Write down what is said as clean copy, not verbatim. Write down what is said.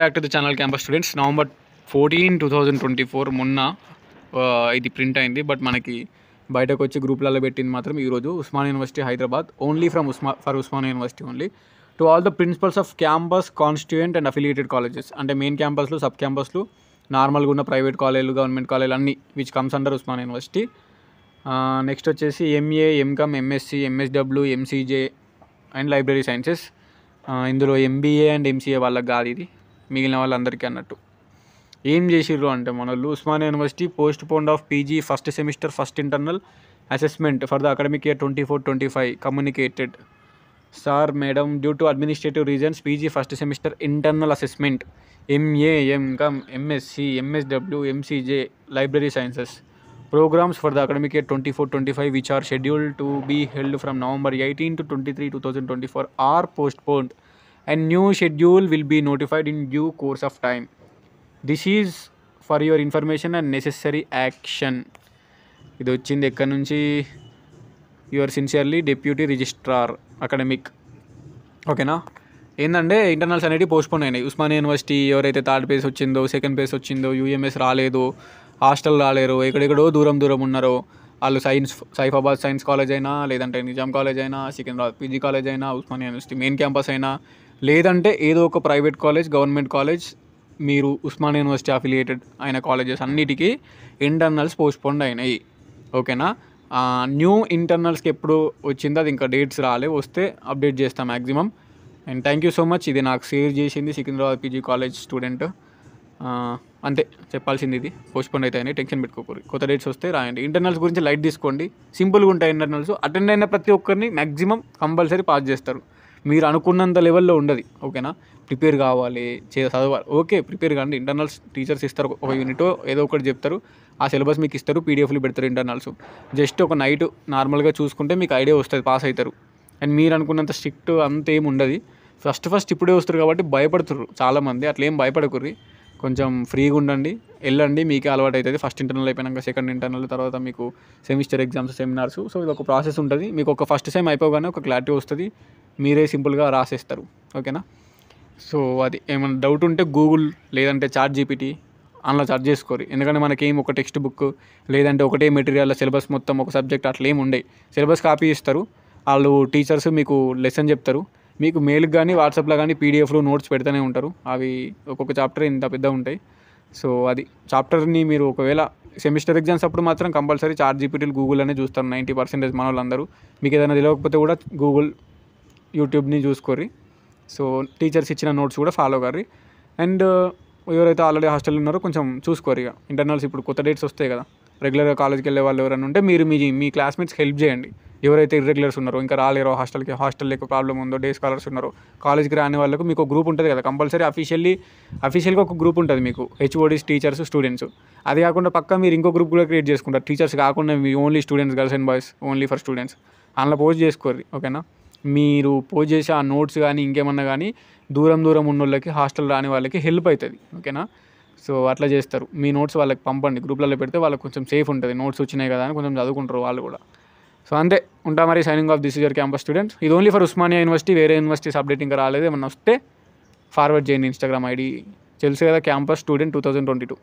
Back to the channel campus students. November 14, 2024 మొన్న ఇది print అయింది. బట్ మనకి బయటకు వచ్చి గ్రూప్లలో పెట్టింది మాత్రం ఈరోజు Osmania University Hyderabad. Only from Osmania University only. To all the principals of campus, constituent and affiliated colleges, అంటే మెయిన్ క్యాంపస్లు, సబ్ క్యాంపస్లు, నార్మల్గా ఉన్న ప్రైవేట్ కాలేజీలు, గవర్నమెంట్ కాలేజీలు అన్నీ which comes under Osmania University. Next వచ్చేసి MA, MCom, MSc, MSW, MCJ and library sciences. ఇందులో ఎంబీఏ అండ్ ఎంసీఏ వాళ్ళకి కాదు, ఇది మిగిలిన వాళ్ళందరికీ అన్నట్టు. ఏం చేసిర్రు అంటే మన వాళ్ళు Osmania University postponed of PG first semester first internal assessment for the academic year 24-25 communicated. Sir madam, due to administrative reasons PG first semester internal assessment MA, MCom, MSc, MSW, MCJ, library sciences programs for the academic year 24-25 which are scheduled to be held from November 18 to 23, 2024 are postponed and new schedule will be notified in due course of time. This is for your information and necessary action. ఇది వచ్చింది ఎక్కడి నుంచి? Your sincerely deputy registrar academic. ఓకేనా? ఏంటంటే internals అనేవి postpone అయినాయి. Osmania university ఎవరైతే third place వచ్చిందో, సెకండ్ ప్లేస్ వచ్చిందో, యూఎంఎస్ రాలేదు, హాస్టల్ రాలేరు, ఎక్కడెక్కడో దూరం ఉన్నారో వాళ్ళు సైఫాబాద్ సైన్స్ కాలేజ్ అయినా, లేదంటే నిజాం కాలేజ్ అయినా, సికింద్రాబాద్ పీజీ కాలేజ్ అయినా, ఉస్మానియా యూనివర్సిటీ మెయిన్ క్యాంపస్ అయినా, లేదంటే ఏదో ఒక ప్రైవేట్ కాలేజ్, గవర్నమెంట్ కాలేజ్, మీరు ఉస్మానియా యూనివర్సిటీ అఫిలియేటెడ్ అయిన కాలేజెస్ అన్నిటికీ ఇంటర్నల్స్ పోస్ట్పోన్ అయినాయి. ఓకేనా? న్యూ ఇంటర్నల్స్కి ఎప్పుడు వచ్చిందో అది ఇంకా డేట్స్ రాలే, వస్తే అప్డేట్ చేస్తాం maximum. And thank you so much. ఇది నాకు షేర్ చేసింది సికింద్రాబాద్ పీజీ కాలేజ్ స్టూడెంట్. అంతే చెప్పాల్సింది. ఇది పోస్ట్పోన్ అవుతాయని టెన్షన్ పెట్టుకోకూడదు. కొత్త డేట్స్ వస్తే రాయండి. ఇంటర్నల్స్ గురించి లైట్ తీసుకోండి, సింపుల్గా ఉంటాయి ఇంటర్నల్స్. అటెండ్ అయిన ప్రతి ఒక్కరిని మ్యాక్సిమం కంపల్సరీ పాస్ చేస్తారు. మీరు అనుకున్నంత లెవెల్లో ఉండదు. ఓకేనా? ప్రిపేర్ కావాలి, చదవాలి. ఓకే, ప్రిపేర్ కాండి. ఇంటర్నల్స్ టీచర్స్ ఇస్తారు, ఒక యూనిట్ ఏదో ఒకటి చెప్తారు, ఆ సిలబస్ మీకు ఇస్తారు, పీడిఎఫ్లు పెడతారు. ఇంటర్నల్స్ జస్ట్ ఒక నైట్ నార్మల్గా చూసుకుంటే మీకు ఐడియా వస్తుంది, పాస్ అవుతారు. అండ్ మీరు అనుకున్నంత స్ట్రిక్ట్ అంతేం ఉండదు. ఫస్ట్ ఇప్పుడే వస్తారు కాబట్టి భయపడుతున్నారు చాలామంది. అట్లా ఏం భయపడకుర్రి, కొంచెం ఫ్రీగా ఉండండి, వెళ్ళండి, మీకే అలవాటు అవుతుంది. ఫస్ట్ ఇంటర్నల్ అయిపోయినాక సెకండ్ ఇంటర్నల్, తర్వాత మీకు సెమిస్టర్ ఎగ్జామ్స్, సెమినార్స్. సో ఇది ఒక ప్రాసెస్ ఉంటుంది. మీకు ఒక ఫస్ట్ సెమ్ అయిపోగానే ఒక క్లారిటీ వస్తుంది, మీరే సింపుల్గా రాసేస్తారు. ఓకేనా? సో అది ఏమైనా డౌట్ ఉంటే గూగుల్ లేదంటే ChatGPT అందులో సెర్చ్ చేసుకోరు. ఎందుకంటే మనకేం ఒక టెక్స్ట్ బుక్ లేదంటే ఒకటే మెటీరియల్ సిలబస్ మొత్తం ఒక సబ్జెక్ట్ అట్లా ఏమి ఉండవు. సిలబస్ కాపీ ఇస్తారు వాళ్ళు, టీచర్స్ మీకు లెసన్ చెప్తారు, మీకు మెయిల్కి కానీ వాట్సాప్లో కానీ పీడిఎఫ్లు నోట్స్ పెడుతూనే ఉంటారు. అవి ఒక్కొక్క చాప్టర్ ఇంత పెద్ద ఉంటాయి. సో అది చాప్టర్ని మీరు ఒకవేళ సెమిస్టర్ ఎగ్జామ్స్ అప్పుడు మాత్రం కంపల్సరీ ChatGPTలు, గూగుల్ అనే చూస్తారు 90% మన వాళ్ళందరూ. మీకు ఏదైనా తెలియకపోతే కూడా గూగుల్, యూట్యూబ్ని చూసుకోర్రి. సో టీచర్స్ ఇచ్చిన నోట్స్ కూడా ఫాలో కర్రి. అండ్ ఎవరైతే ఆల్రెడీ హాస్టల్ ఉన్నారో కొంచెం చూసుకోరు. ఇక ఇంటర్నల్స్ ఇప్పుడు కొత్త డేట్స్ వస్తాయి కదా, రెగ్యులర్గా కాలేజ్కి వెళ్ళే వాళ్ళు ఎవరైనా ఉంటే మీరు మీ క్లాస్మేట్స్కి హెల్ప్ చేయండి. ఎవరైతే ఇర్రెగ్యులర్స్ ఉన్నారో, ఇంకా రాలేరో, హాస్టల్ లేక ప్రాబ్లం ఉందో, డే స్కాలర్స్ ఉన్నారో, కాలేజ్కి రాని వాళ్ళకు మీకు ఒక గ్రూప్ ఉంటుంది కదా కంపల్సరీ. అఫీషియల్గా ఒక గ్రూప్ ఉంటుంది మీకు, హెచ్ఓడీస్, టీచర్స్, స్టూడెంట్స్. అది కాకుండా పక్క మీరు ఇంకో గ్రూప్ కూడా క్రియేట్ చేసుకుంటారు. టీచర్స్ కాకుండా మీ only students, girls and boys, only for students. అందులో పోస్ట్ చేసుకోర్రి. ఓకేనా? మీరు పోస్ట్ చేసే ఆ నోట్స్ కానీ ఇంకేమన్నా కానీ దూరం ఉన్న వాళ్ళకి, హాస్టల్ రాని వాళ్ళకి హెల్ప్ అవుతుంది. ఓకేనా? సో అట్లా చేస్తారు. మీ నోట్స్ వాళ్ళకి పంపండి, గ్రూప్లలో పెడితే వాళ్ళకి కొంచెం సేఫ్ ఉంటుంది. నోట్స్ వచ్చినాయి కదా అని కొంచెం చదువుకుంటారు వాళ్ళు కూడా. సో అంతే, ఉంటా మరి. Signing off, this is your campus student. ఇది ఓన్లీ ఫర్ ఉస్మానియా యూనివర్సిటీ. వేరే యూనివర్సిటీస్ అప్డేట్ ఇంకా రాలేదు. ఏమన్నా వస్తే ఫార్వర్డ్ చేయండి. ఇన్స్టాగ్రామ్ ఐడి తెలుసు కదా, క్యాంపస్ స్టూడెంట్ 2022.